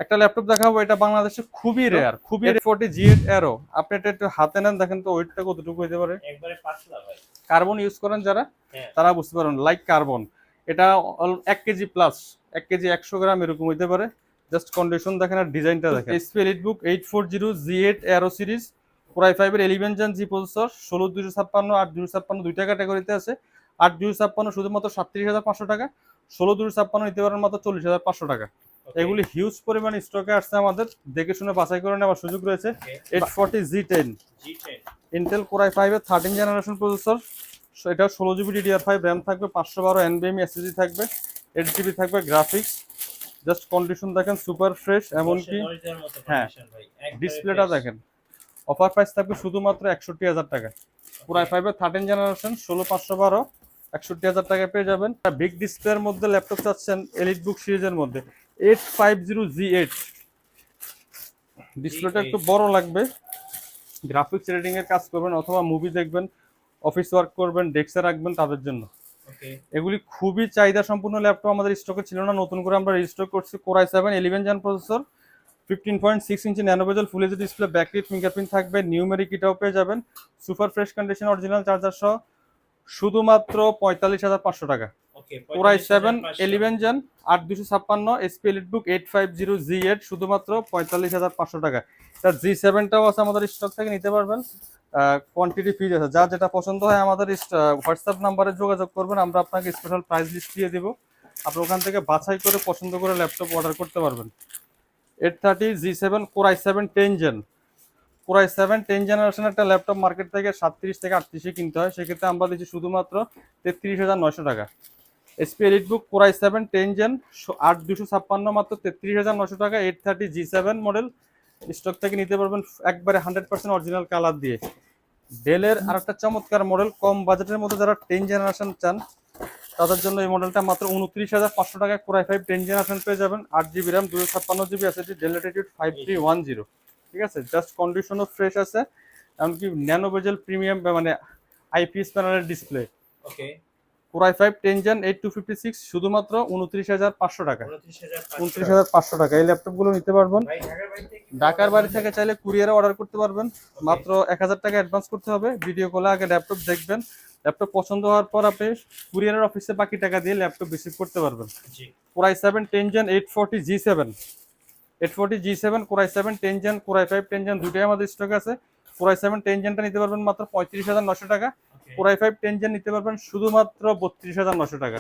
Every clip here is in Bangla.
একটা ল্যাপটপ দেখাবো, এটা বাংলাদেশে খুবই রেয়ার, খুবই 40 G8 Aero। আপনি এটা একটু হাতে নেন, দেখেন তো ওয়েটটা কতটুকু হইতে পারে। একবারে পাতলা ভাই। কার্বন ইউজ করেন যারা, তারা বুঝতে পারবেন, লাইক কার্বন। এটা 1 কেজি প্লাস, 1 কেজি 100 গ্রাম এরকম হইতে পারে। জাস্ট কন্ডিশন দেখেন আর ডিজাইনটা দেখেন। HP EliteBook 840 G8 Aero series, Core i5 এর 11 Gen G প্রসেসর, 16256 8256 দুইটা ক্যাটাগরিতে আছে। 8256 শুধুমাত্র 37,500 টাকা, 16256 নিতে পারেন মাত্র 40,500 টাকা। এগুলি হিউজ পরিমাণ স্টকে আসছে আমাদের, দেখে শুনে বাছাই করে নেওয়ার সুযোগ রয়েছে। 840 G10 Intel Core i5 এর 13 জেনারেশন প্রসেসর, এটা 16GB DDR5 RAM থাকবে, 512 NVMe SSD থাকবে, 8GB থাকবে গ্রাফিক্স। জাস্ট কন্ডিশন দেখেন সুপার ফ্রেশ, এমনকি হ্যাঁ ডিসপ্লেটা দেখেন। অফার প্রাইস থাকবে শুধুমাত্র 61,000 টাকা। Core i5 এর 13 জেনারেশন 16512 61,000 টাকায় পেয়ে যাবেন। বিগ ডিসপ্লের মধ্যে ল্যাপটপ চাচ্ছেন EliteBook সিরিজের মধ্যে 850 G8, ডিসপ্লেটা একটু বড় লাগবে। গ্রাফিক্স রেটিং এর কাজ করবেন অথবা মুভি দেখবেন, অফিস ওয়ার্ক করবেন, ডেস্কে রাখবেন, তাদের জন্য এগুলি খুবই চাহিদা সম্পূর্ণ ল্যাপটপ। আমাদের স্টকে ছিল না, নতুন করে আমরা রিস্টক করছি। Core i7 11 Gen প্রসেসর, 15.6 ইঞ্চি ন্যানো বেজেল full HD display, backlight fingerprint থাকবে, নিউমেরিক এটাও পেয়ে যাবেন, super fresh condition original charger সহ, শুধুমাত্র 45,500 টাকা। Core i7 11 Gen 8256 HP EliteBook 850 G8 শুধুমাত্র 45,500 টাকা। তার G7টাও আছে আমাদের স্টক থেকে, নিতে পারবেন। কোয়ান্টিটি ফ্রি আছে, যা যেটা পছন্দ হয় আমাদের হোয়াটসঅ্যাপ নাম্বারে যোগাযোগ করবেন, আমরা আপনাকে স্পেশাল প্রাইস লিস্ট দিয়ে দেবো। আপনি ওখান থেকে বাছাই করে পছন্দ করে ল্যাপটপ অর্ডার করতে পারবেন। 830 G7 Core i7 10 Gen, Core i7 10 generation একটা ল্যাপটপ মার্কেট থেকে 37 থেকে 38 কিনতে হয়, সেক্ষেত্রে আমরা দিচ্ছি শুধুমাত্র 33,900 টাকা। HP EliteBook Core i7 10 Gen 8256 মাত্র 33,900 টাকা। 830 G7 মডেল স্টক থেকে নিতে পারবেন একবারে 100% অরিজিনাল কালার দিয়ে। ডেলের আরেকটা চমৎকার মডেল, কম বাজেটের মধ্যে যারা 10 জেনারেশন চান তাদের জন্য এই মডেলটা মাত্র 29,500 টাকায় Core i5 10 জেনারেশন পেয়ে যাবেন। 8GB RAM 256GB SSD, Dell Latitude 5310। ঠিক আছে, জাস্ট কন্ডিশনও ফ্রেশ আছে, এমনকি ন্যানো বেজেল প্রিমিয়াম মানে IPS প্যানেলের ডিসপ্লে। Core i5 10 Gen 8256 শুধুমাত্র 29,500 টাকা। 29,500 টাকা এই ল্যাপটপগুলো নিতে পারবেন। ঢাকার বাড়ি থেকে চাইলে কুরিয়ারে অর্ডার করতে পারবেন, মাত্র 1,000 টাকা অ্যাডভান্স করতে হবে। ভিডিও কলে আগে ল্যাপটপ দেখবেন, ল্যাপটপ পছন্দ হওয়ার পর আপনি কুরিয়ারের অফিসে বাকি টাকা দিয়ে ল্যাপটপ রিসিভ করতে পারবেন। Core i7 10 Gen 840 G7, 840 G7 Core i7 10 Gen Core i5 10 Gen দুটোই আমাদের স্টক আছে। Core i7 10 Genটা নিতে পারবেন মাত্র 35,900 টাকা। Core i5 10 Gen নিতে পারবেন শুধুমাত্র 32,900 টাকা।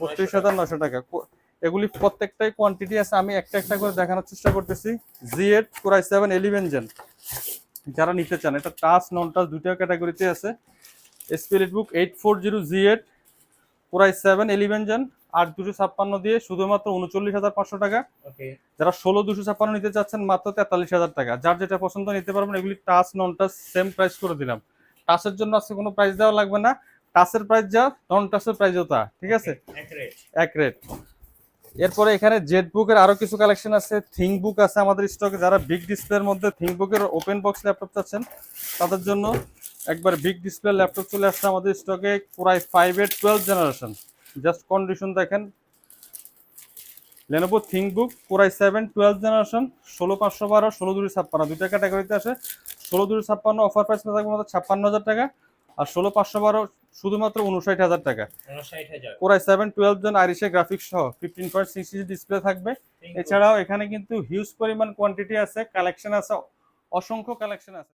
32,900 টাকা। এগুলি প্রত্যেকটাই কোয়ান্টিটি আছে, আমি একটা একটা করে দেখানোর চেষ্টা করতেছি। G8 Core i7 11 Gen যারা নিতে চান, এটা টাচ নন টাচ দুটো ক্যাটাগরিতে আছে। HP EliteBook 840 G8 Core i7 11 Gen 8256 দিয়ে শুধুমাত্র 39,500 টাকা। যারা 16,256 নিতে চাচ্ছেন মাত্র 43,000 টাকা। যার যেটা পছন্দ নিতে পারবেন। এগুলি টাচ নন টাচ সেম প্রাইস করে দিলাম। টাচের জন্য আজকে কোনো প্রাইস দেওয়া লাগবে না, টাচের প্রাইস যা নন টাচের প্রাইসও তা, ঠিক আছে, এক রেট। এরপরে এখানে জেটবুকের আরো কিছু কালেকশন আছে, থিংকবুক আছে আমাদের স্টকে। যারা বিগ ডিসপ্লের মধ্যে থিংকবুকের ওপেন বক্স ল্যাপটপ চাচ্ছেন তাদের জন্য একবার বিগ ডিসপ্লে ল্যাপটপ চলে আসছে আমাদের স্টকে। Core i5 এর 12 জেনারেশন, জাস্ট কন্ডিশন দেখেন। Lenovo ThinkBook Core i7 12 generation 16512 16256 দুইটা ক্যাটাগরিতে আসে। 16256 অফার প্রাইস থাকবে মাত্র 56,000 টাকা, আর 16512 শুধুমাত্র 59,000 টাকা। 59,000 Core i7 12 Gen আইরিশে গ্রাফিক্স সহ 15.6 ইঞ্চি ডিসপ্লে থাকবে। এছাড়াও এখানে কিন্তু হিউজ পরিমাণ কোয়ান্টিটি আছে, কালেকশন আছে, অসংখ্য কালেকশন আছে।